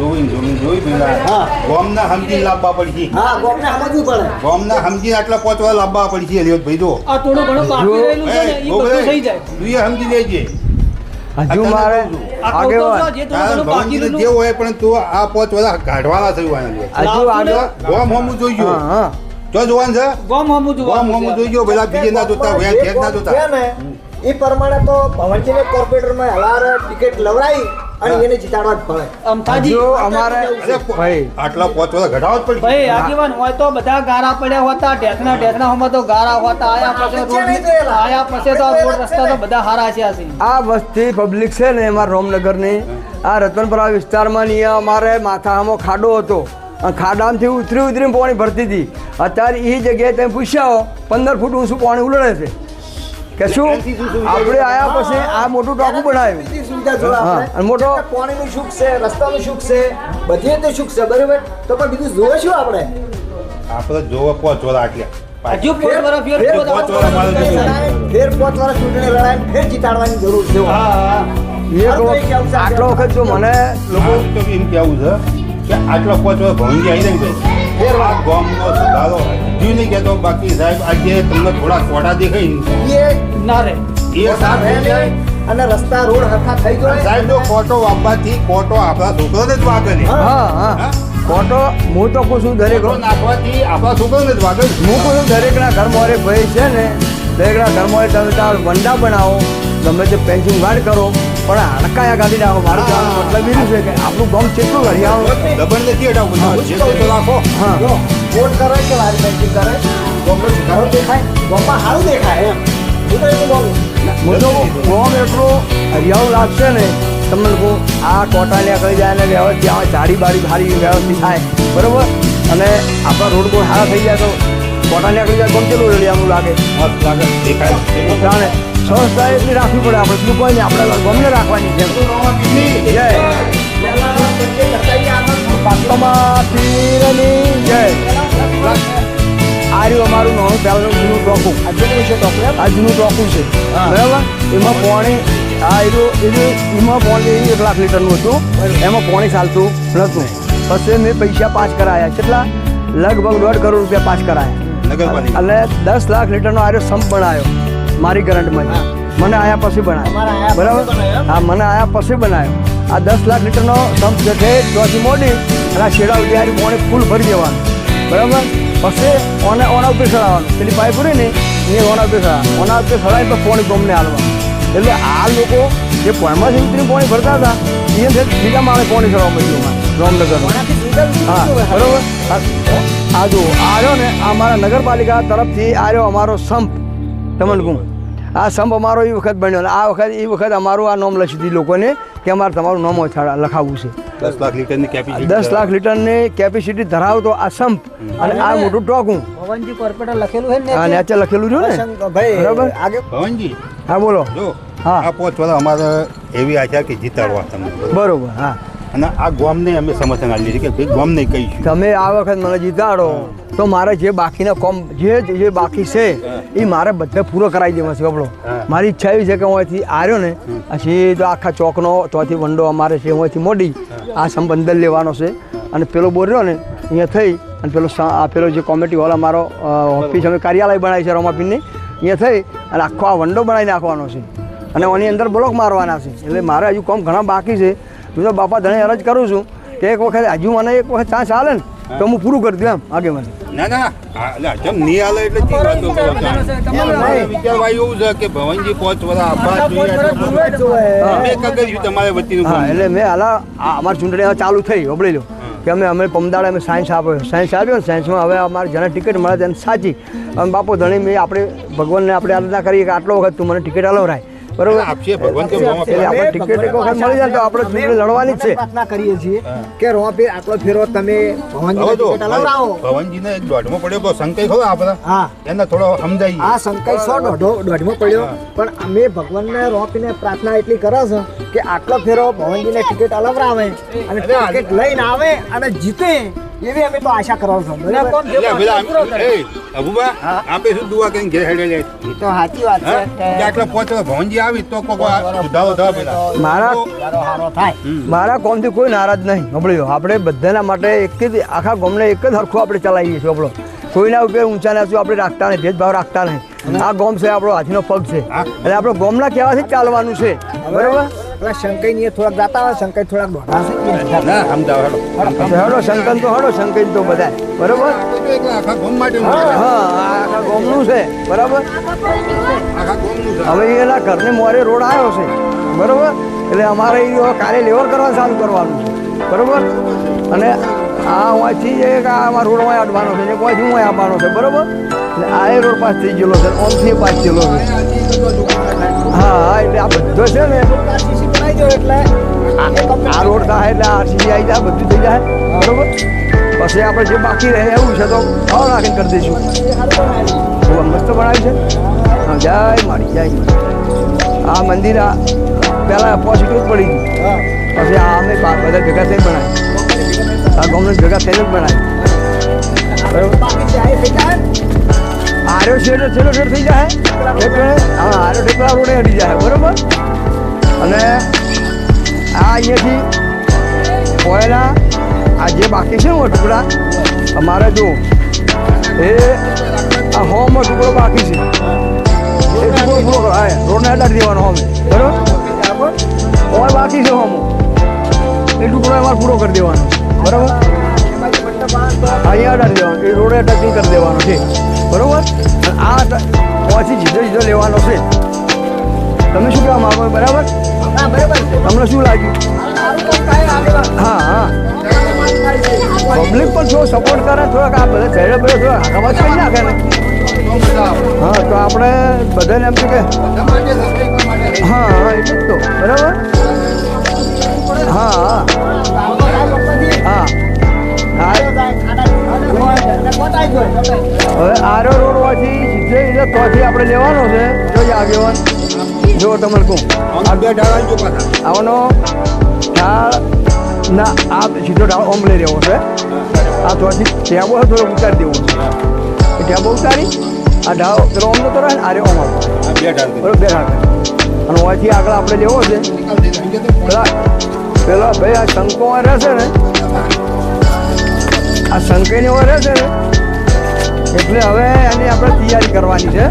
જોઈ પેલા હા. ગોમના સમજી લાવવા પડશે હા ગામને સમજવું પડે ગોમના સમજી આટલા 5 વર્ષ લાવવા પડશે અલિયોત ભાઈ જો આ થોડું ઘણું બાકી રહેલું છે ને એ બધું થઈ જાય તું એ સમજી લેજે હજુ મારે આ કહું તો આગેવાન જે થોડું ઘણું બાકી ભવનજીને રહેલું જે હોય પણ તું આ 5 વર્ષ કાઢવાના થયું આના હજુ આગળ ગોમ હોમું જોઈ હા ગયો હા જો જોવાનું છે ગોમ હમું ગોમ જોવાનું હોમું છે. જોઈ ગયો પેલા બીજે ના જોતા જે વેર ઘેર ના ગામ જોતા છે ને, એ પ્રમાણે તો ભવનજીને કોર્પોરેટરમાં હલાર ટિકિટ લવડાવી અને એને જીતાડવા જ પડે અમથાજી હજુ અમારે અરે ભાઈ આટલા 5 વર્ષ ઘટાડવા જ પડશે ભાઈ આગેવાન હોય તો બધા ગારા પડ્યા હોતા ઢેસના હોમાં તો ગારા હોતા આયા પછી તો આ રોડ રસ્તા તો બધા હારા છે આ આ વસ્તી પબ્લિક છે ને અમારા રોમનગરની આ રતનપરા વિસ્તારમાં ની અમારે માથામાં ખાડો હતો અને ખાડામાંથી ઉતરીને પાણી ભરતી હતી અત્યારે એ જગ્યાએ તમે પૂછ્યા 15 ફૂટ ઊંચું પાણી ઉલળે છે કે શું આપણે આયા પછી આ મોટું ટાંકું બનાવ્યું બધી સુવિધા જોડે હા, આપણે. અને મોટો- પાણીનું સુખ છે રસ્તાનું સુખ છે બધી રીતે સુખ છે બરાબર તો પણ બીજું જોવે શું આપણે આપણે જોવા 5 વર્ષ આટલા હજુ પોત વરસ ફેર ફેર પોત પાંચ વર્ષ મારે વરસ. જોવું. ફેર 5 વર્ષ ચૂંટણી લડાઈને ફેર જીતાડવાની જરૂર છે હા હા એક આટલો વખત જો મને લોકો લોકો તો એમ કેવું છે કે આટલા 5 વર્ષ ભવનજી આવી જાય ને ફેર આ ગામનો સુધારો હજુ નહીં કહેતો બાકી સાહેબ આજે તમને થોડા કોટા દેખાય એ ના રે એ રહે સાહેબ નહીં અને રસ્તા રોડ હરખા થઈ જાય સાહેબ જો કોટો વાપવાથી કોટો આપણા છોકરાને જ વાગે ને હા હા ખોટો હું તો કહું છું દરેક કોટો નાખવાથી આપણા છોકરાને જ વાગે ને. હું કહું છું દરેકના ઘરમાં અરે ભાઈ છે ને દરેકના ઘરમાં તમે તાર વંડા બનાવો ગમે તે પેન્સિંગ વાડ કરો પણ હડકાયા કાઢી નાખો મારું કહેવાનો મતલબ એવું છે કે આપણું ગામ કેટલું હરિયાળું દબણ નથી હટાવવું જે તે તો રાખો હા જો વોટ કરે કે વારી પેન્ટિંગ કરે ગામનો સુધારો દેખાય ગામમાં સારું દેખાય એમ હું તો એવું બોલું હું તો ગામ એટલું હરિયાળું લાગશે ને તમને લોકો આ કોટાને કરી જાય ને વ્યવસ્થિત આવે ઝાડી બાડી સારી વ્યવસ્થિત થાય બરાબર અને આપણા રોડ બોડ સારા થઈ જાય તો કોટાને કરી જાય ગમ કેટલું હરિયાળું લાગે મસ્ત લાગે દેખાય જાણે સ્વચ્છતા એટલી રાખવી પડે આપણે શું કોઈ નહીં આપણે ગમને રાખવાની છે જય બાપામાં પીરની જય આ રહ્યું અમારું નાનું પહેલું જૂનું ટોકું આ જૂનું ટોકું છે બરાબર એમાં પાણી આ એમાં પાણી 1 લાખ લીટરનું હતું એમાં પાણી ચાલતું નહોતું પછી મેં પૈસા પાસ કરાયા કેટલા લગભગ 1.5 કરોડ રૂપિયા પાસ કરાયા નગરપાલિકા અને 10 લાખ લીટરનો આર્યો સંપ બનાવ્યો મારી કરંટમાં મને આયા પછી બનાવ્યો બરાબર હા મને આયા પછી બનાવ્યો આ 10 લાખ લીટરનો સંપ જે છે ત્યાંથી મોડી અને આ શેડા ઉધી હારી પાણી ફૂલ ભરી દેવાનું બરાબર પછી ઓના ઉપર ચડાવવાનું પેલી પાઇપ રહી ને એ ઓના ઉપર ચડાવવાનું ઓના ઉપર ચડાવી તો પાણી ગમને હાલવાનું એટલે આ લોકો જે પોઈન્ટમાંથી ઉતરી પાણી ભરતા હતા એ બીજા માળે પાણી ચડાવવા મળ્યું રોમનગરમાં હા બરોબર આ જો આ રહ્યો ને આ અમારા નગરપાલિકા તરફથી આ રહ્યો અમારો સંપ તમને કહું આ સંપ અમારો એ વખત બન્યો અને એ વખત અમારું આ નોમ લખી દીધી લોકોને કે અમારે તમારું નામ લખાવવું છે 10 લાખ લીટરની કેપેસિટી 10 લાખ લીટરની કેપેસિટી ધરાવતો આ સંપ અને આ મોટું ટોકું ભવનજી કોર્પોરેટર લખેલું છે ને આ નીચે લખેલું રહ્યું ને ભાઈ બરાબર આગે ભવનજી હા બોલો જો હા. આ 5 વર્ષ અમારે એવી આશા કે જીતાડવા તમને બરોબર હા અને આ ગામને અમે સમર્થન આપીએ છીએ કે ભાઈ ગામને કહીશું તમે આ વખત મને જીતાડો તો મારે જે બાકીના કોમ જે બાકી છે એ મારે બધે પૂરો કરાવી દેવા છે આપણો મારી ઈચ્છા એવી છે કે હું અહીંથી આવ્યો ને સીધો આખા ચોકનો ત્યાંથી વંડો અમારે છે હું અહીંથી મોડી આ સંબંધન લેવાનો છે અને પેલો બોર રહ્યો ને અહીંયા થઈ અને પેલો જે કોમેડી હોલ અમારો ઓફિસ અમે કાર્યાલય બનાવી છે રમાપીનની અહીંયા થઈ અને આખો આ વંડો બનાવી નાખવાનો છે અને એની અંદર બ્લોક મારવાના છે એટલે મારે હજુ કામ ઘણા બાકી છે હું તો બાપા ધણે અરજ કરું છું કે એક વખત હજુ મને એક વખત ચાન્સ હાલે ને તો હું પૂરું કરી દઉં એમ આગે મને ના એટલે જેમ નહીં હાલે એટલે ચી વાતો કરો છો? મારે વિચારવા એવું છે કે ભવનજી 5 વર્ષ આપવા જોઈએ અમે કગર્યું તમારે વતીનું હા કામ. એટલે મેં હાલ અમારી ચૂંટણી હવે ચાલુ થઈ વબળી લો કે અમે પમદાડે અમે સાયન્સ આપ્યો ને સાયન્સમાં હવે અમારે જેને ટિકિટ મળે તેને સાચી અમે બાપો ધણી મેં આપણે ભગવાનને આપણે આરાધના કરીએ કે આટલો વખત તું મને ટિકિટ હલવરાય બરોબર આપશે ભગવાન કે મોમાં એટલે આપણે ટિકિટ એક વખત મળી જાય તો આપણે ચૂંટણી લડવાની જ છે પ્રાર્થના કરીએ છીએ કે રોપે આટલો ફેરો તમે ભવનજીને હવે જો ટિકિટ હલાવરાવો. ભવનજીને એક દોઢમાં પડ્યો તો સંકય ખરો આપણા હા એને થોડો સમજાવીએ આ સંકલ્પ 100 દોઢમાં પડ્યો પણ અમે ભગવાનને રોપીને પ્રાર્થના એટલી કરે છે કે આટલો ફેરો ભવનજીને ટિકિટ અલવરાવે અને ટિકિટ લઈને આવે અને જીતે એવી અમે તો આશા કરો છો બરાબર? એટલે પેલા એ અબુબા આપે શું દુઆ કરીને ઘેર હેડે જાય એ તો સાચી વાત છે કે આટલા 5 વર્ષ ભવનજી આવી તો કોક સુધારો થાય પેલા મારા થાય મારા કોમથી કોઈ નારાજ નહીં સાંભળ્યો આપણે બધાના માટે એક જ આખા ગામને એક જ હરખું આપણે ચલાવીએ છીએ આપણો કોઈના ઉપર ઊંચા નાચું આપણે રાખતા નહીં ભેદભાવ રાખતા નહીં આ ગામ છે આપણો હાથીનો પગ છે એટલે આપણે ગામના કહેવાથી જ ચાલવાનું છે બરોબર પેલા શંકઈ થોડાક જાતા હોય શંકઈ થોડાક દોઢા છે ના સમજાવ હેડો હડો શંકન તો હડો શંકન તો બધા બરોબર આખા ગામ માટે હા આ આખા ગામનું છે બરાબર આખા ગામનું છે. હવે એના ઘરની મોરે રોડ આવ્યો છે બરોબર એટલે અમારે એ કાલે લેવલ કરવાનું ચાલુ કરવાનું છે બરોબર અને આ અહીંથી એક આમાં રોડ અહીં અડવાનો છે એક અહીંથી હું આવવાનો છે બરોબર એટલે આ એ રોડ પાસ થઈ ગયેલો છે ઓમથી પાસ થયેલો છે હા એટલે આ બધો છે ને આરસીસી બનાવી દો એટલે આ રોડ થાય એટલે આરસીસી આવી જાય બધું થઈ જાય બરોબર પછી આપણે જે બાકી રહે એવું છે તો ભાવ રાખીને કરી દઈશું બહુ મસ્ત બનાવ્યું છે હા જય મારી જય મારી આ મંદિર આ પહેલાં પોઝિટિવ પડી ગયું પછી આ અમે બધા ભેગા થઈને બનાવ્યું આ ગામને ભેગા થઈને જ બનાવ્યું બરોબર બાકી જાય થઈ જાય આર્યો શેડ છેલ્લો શેડ થઈ જાય એટલે હા આર્યો ઠેકડા રોડે હટી જાય બરોબર અને આ અહીંયાથી કોયલા આ જે બાકી છે ને ટુકડા અમારે જો એ આ હોમનો ટુકડો બાકી છે એ ટુકડો પૂરો કરો હા રોડને હટાડી દેવાનો હોમે બરોબર ઓય બાકી છે હોમો એ ટુકડો અમારે પૂરો કરી દેવાનો બરોબર અહીંયા હટાડી દેવાનો એ રોડે ટચિંગ કરી દેવાનો છે બરોબર આ પછી જીધો લેવાનો છે તમે શું કહેવા માંગો બરાબર હા બરાબર છે તમને શું લાગ્યું હા હા પબ્લિક પણ થોડો સપોર્ટ કરે થોડાક આ બધા ચહેરા બધા થોડા હાકામાં કરી નાખે ને હા તો આપણે બધાને એમ છે કે હા હા એટલે જ તો બરાબર હા હા હા હવે આરો રોડ માંથી સીધે તોથી આપણે લેવાનો છે જોઈએ આગેવાન જો તમને કહું આ બે ડાળા જો પાછા આવવાનો ઢાળ ના આ સીધો ઢાળ ઓમ લઈ રહ્યો છે આ થોડી ટેબો થોડો ઉતારી દેવો છે એ ટેબો ઉતારી આ ઢાળ પેલો ઓમ નતો રહે ને આરે ઓમ આવતો આ બે ડાળ બરોબર બે ઢાળ અને ઓથી આગળ આપણે લેવો છે પેલા ભાઈ આ શંકો રહેશે ને આ શંકઈની ઓર રહેશે ને એટલે હવે એની આપણે તૈયારી કરવાની છે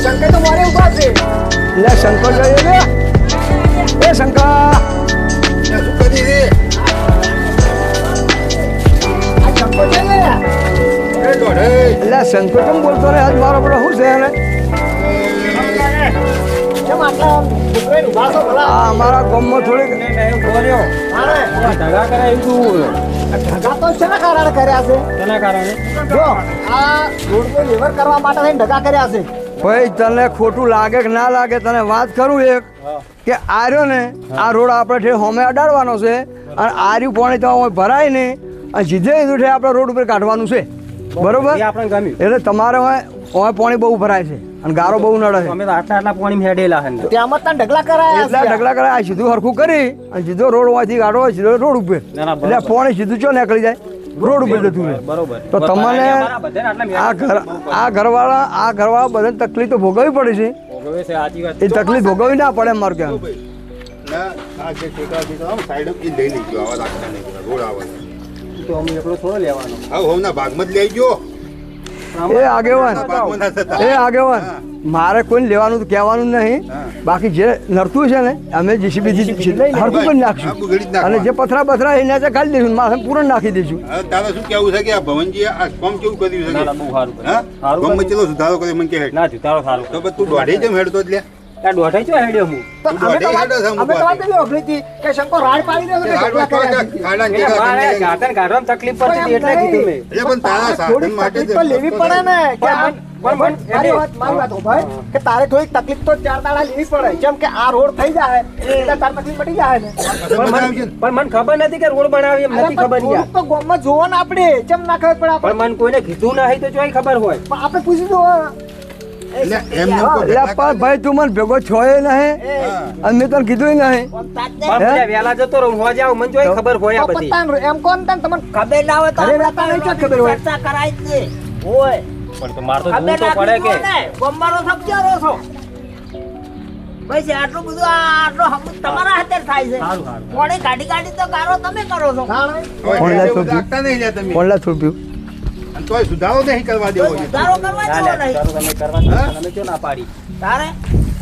શંકર તો મારે ઉભા છે એટલે શંકર જોઈએ ને એ શંકર શું કરી રે આ શંકર છે ને એ દોઢે એટલે શંકર કેમ બોલતો ને આજ મારો પેલો શું છે એને કેમ આટલા છોકરાને ઉભા છો ભલા આ અમારા ગામમાં થોડીક ઢગા તો શેના કારણે કર્યા છે તેના કારણે જો આ રોડનું લેવર કરવા માટે થઈને ઢગા કર્યા છે ભાઈ તને ખોટું લાગે કે ના લાગે તને વાત કરું એક કે આર્યો ને આ રોડ આપણે ઠેર હોમે અડાડવાનો છે અને આર્યું પાણી તો ભરાય ને અને સીધે સીધું આપણે રોડ ઉપર કાઢવાનું છે બરોબર એ આપણને ગમ્યું. એટલે તમારે હવે પાણી બહુ ભરાય છે અને ગારો બહુ નડે છે અમે તો આટલા પાણી હેડેલા છે ત્યાંમાં ત્યાં ઢગલા કરાયા એટલા ઢગલા કરે આ સીધું હરખું કરી અને સીધો રોડ હોવાથી ગાડો હોય સીધો રોડ ઉપર ના, ના, બરોબર. એટલે પાણી સીધું ચો નીકળી જાય રોડ ઉપર જતું રહે બરોબર તો તમને આ ઘરવાળા બધાને તકલીફ તો ભોગવવી પડે છે ભોગવે છે, સાચી વાત. એ તકલીફ ભોગવવી ના પડે મારું કહેવાનું ના આ જે ટેકરા ટેકરા સાઈડ એ લઈ લીધો આવા રાખતા નહીં રોડ આવે તો અમે એકલો થોડો લેવાનો. હા હોના ભાગમાં જ લઈ ગયો એ આગેવાન ભાગમાં ના થતા એ આગેવાન મારે કોઈને લેવાનું તો કહેવાનું નહીં હા. બાકી જે નડતું છે ને અમે જીસીબી હરખું કરી નાખશું હા, બગડી જ નાખવાનું. અને જે પથરા બથરા એને કાઢી દઈશું માથે પૂરણ નાખી દઈશું હવે તારે શું કેવું છે કે આ ભવનજી આ કામ કેવું કર્યું ના, ના, છે બહુ સારું કર્યું. હા સારું ગામમાં કર્યું. ચલો સુધારો કર્યો મને કે ના જુતારો સારું તો પછી તું દોઢે જેમ હેડતો જ લે આ દોઢાઈ ચો હેડ્યો હું તો અમે તો વાત એવી સાંભળી હતી કે શંકર રાડ પાડી દે તો ઢગલા કર્યા છે. એટલે મારે ગાતન કાઢવામાં તકલીફ પડતી હતી એટલે કીધું મેં. એટલે પણ તારા થોડીક સાધન માટે તકલીફ તો લેવી પડે ને કે આ- પણ મારી વાત ભાઈ કે તારે થોડીક તકલીફ તો 4 દાડા લેવી પડે જેમ કે આ રોડ થઈ જાય એટલે તાર તકલીફ પડી જાય ને પણ મને ખબર નથી કે રોડ બનાવી એમ નથી ખબર યાર. થોડુંક તો ગામમાં જોવો ને આપણે જેમ ના ખબર પડે પણ મને કોઈને કીધું નહીં તો ચોય ખબર હોય. પણ આપણે પૂછી દો એટલે એમને કોઈ એટલે પણ ભાઈ તું મને ભેગો છોય નહીં અને મેં તને કીધું નહીં પણ બધા વહેલા જતો રહું હું જાવ મને ચોય ખબર હોય આ બધી. એમ કોણ તને તમને ખબર ના હોય તો ઘરે રહેતા નહીં તો ખબર હોય. ચર્ચા કરાય જ નહીં. હોય પણ તો મારે તો ખબર જોવું તો પડે કે ગોમવાળો સમજારો છો ભાઈ છે આટલું બધું આટલો હમું તમારા હાથે થાય છે સારું સારું. કોણે ગાડી ગાડી તો ગારો તમે કરો છો કોણ લે એવું તો રાખતા નહીં લે તમે કોણ લે થોડું અને તોય સુધારો નહીં કરવા દેવો છે. ગારો કરવા ના, જેવો ના, નહીં સુધારો તમે કરવા તમે ક્યાં ના પાડી. તારે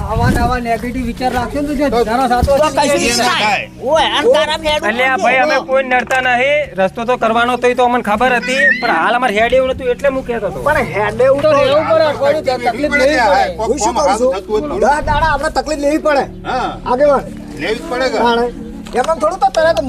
આવા નેગેટિવ વિચાર રાખશો ને તો તો- ધારો સાચો તો કશું એ ના થાય. હોય અને તારા ફેડું એટલે આ ભાઈ અમે કોઈ નડતા નહીં રસ્તો તો કરવાનો તો તો અમને ખબર હતી પણ હાલ અમારે હેડ એવું નતું એટલે હું કહેતો હતો. પણ હેડે એવું તો રહેવું પડે અઠવાડિયું તકલીફ લેવી પડે કોક હું શું કામ કહું સારું છું થતું હોય 10 થોડું. દાડા આપણે તકલીફ લેવી પડે હા આગેવાન લેવી જ પડે કે તાણે એમ થોડું તો તરત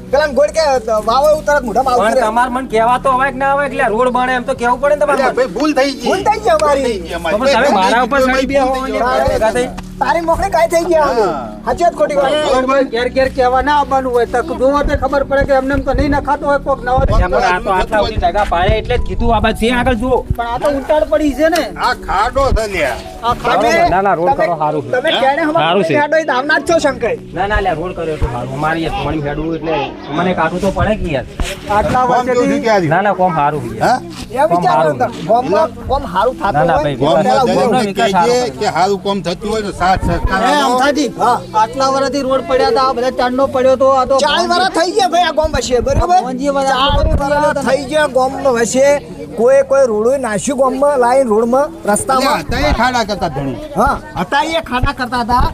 પેલા ગોળ કે વાવો એવું તરત મોઢામાં આવતું પણ રહે. તમારે મને કહેવા તો હવે કે ના હવે એટલે રોડ બને એમ તો કેવું પડે ને એટલે તમારે. ભાઈ ભૂલ થઈ ગઈ ભૂલ થઈ ગઈ અમારી. થઈ ગઈ તો અમારી. પણ તમે મારા ઉપર ભૂલ સડી બે થઈ ગઈ. હોવાની ભેગા થઈ. તારી મોકળી કાંઈ થઈ ગયા હવે. હા. સાચી વાત ખોટી વાત બરોબર. ઘેર ઘેર કહેવા ના આવવાનું હોય તો જોવો તો ખબર પડે કે એમને એમ તો નહીં નખાતો હોય કોક નવા એમ પણ આ તો આટલા સુધી ટકા પાડે એટલે જ કીધું આ બાદ છે આગળ જુઓ. પણ આ તો ઉલટાડ પડી છે ને આ ખાડો છે લ્યા. તમે- ના, ના, રોડ તમે- કરો સારું છે. તમે ક્યારે સારું હમણાં છે. હેડો એ દાવના જ છો શંકર ના ના લ્યા રોડ કર્યો તો સારું મારી પાણી ફેડવું એટલે મને કાઢવું તો પડે કે યાર. આટલા કોમ જોયું વર્ષેથી ક્યાં ના ના કોમ સારું છે યાર. હા એ વિચારો તો ગામમાં કોમ સારું થતું ના, ના, હોય. ભાઈ, ગામ પહેલા ગામનો ઉભો વિકાસ કહેજે સારો કે સારું કામ થતું હોય તો સાથ સહકાર હે આપો. અમથાજી આટલા વર્ષથી રોડ પડ્યા હતા આ બધા ચાંદનો પડ્યો તો આ તો 40 વર્ષ થઈ ગયા ભાઈ આ ગામ વસે બરોબર ભવનજી બધા 40 વર્ષ થઈ ગયા ગામમાં વસે કોઈ રોડ નાખ્યું ગામમાં લાઈન રોડમાં રસ્તામાં એટલે હતા એ ખાડા કરતા ધણી. હા હતા એ ખાડા કરતા હતા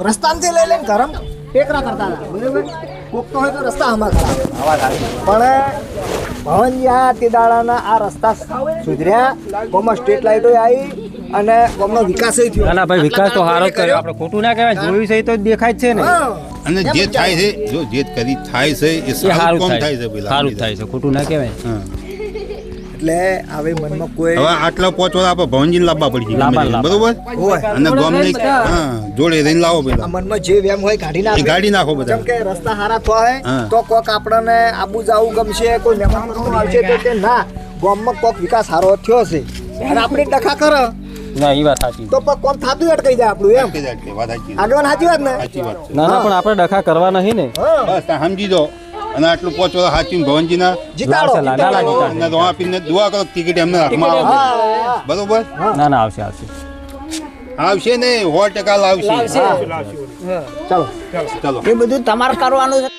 રસ્તામાંથી લઈ લઈને ગરમ ટેકરા કરતા હતા બરોબર કોક તો હોય તો રસ્તા આમાં ખરા પણ ભવનજી આ તે દાડાના આ રસ્તા સુધર્યા ગામમાં સ્ટ્રીટ લાઇટો આવી અને ગામનો વિકાસ થયો ના ના ભાઈ વિકાસ તો સારો જ કર્યો આપણે ખોટું ના કહેવાય જોયું છે એ તો દેખાય જ છે ને. હા. અને એમ જે જ થાય છે જો જે કરી થાય છે એ એ સારું સારું કામ થાય થાય છે પેલા. સારું થાય છે ખોટું ના કહેવાય. હા. એટલે હવે મનમાં કોઈ હવે આટલા પહોંચવા આપણે ભવનજીને લાવવા પડી લાવવા, છે લાવવા. બરોબર હોય અને ગામને હા જોડે રહીને લાવો આ પેલા મનમાં જે વેમ હોય કાઢી એ નાખે ગાડી નાખો બધા જેમ કે રસ્તા સારા થાય હા. તો કોક આપણને આબુ જાવું ગમશે કોઈ મહેમાન પરણું આવશે તો તે ના ગામમાં કોક વિકાસ સારો થયો છે અને આપણે ડખા કરે ના એ વાત સાચી તો પણ કોમ થાતું અટકાઈ જાય આપણું એમ કે જાય, વાત સાચી છે. આગળ સાચી વાત ને સાચી વાત છે ના ના પણ આપણે ડખા કરવા નહીં ને. હા. બસ આ સમજી દો અને આટલું પહોંચવા સાચી ભવનજીના જીતાડો લાલસા, લાલા જીતાડો. અને દવા આપીને દુઆ કરો ટિકિટ એમને હાથમાં આવે હા. બરોબર ના ના આવશે આવશે. આવશે ને 100% લાવશે ચાલો ચલો એ બધું તમારે કરવાનું છે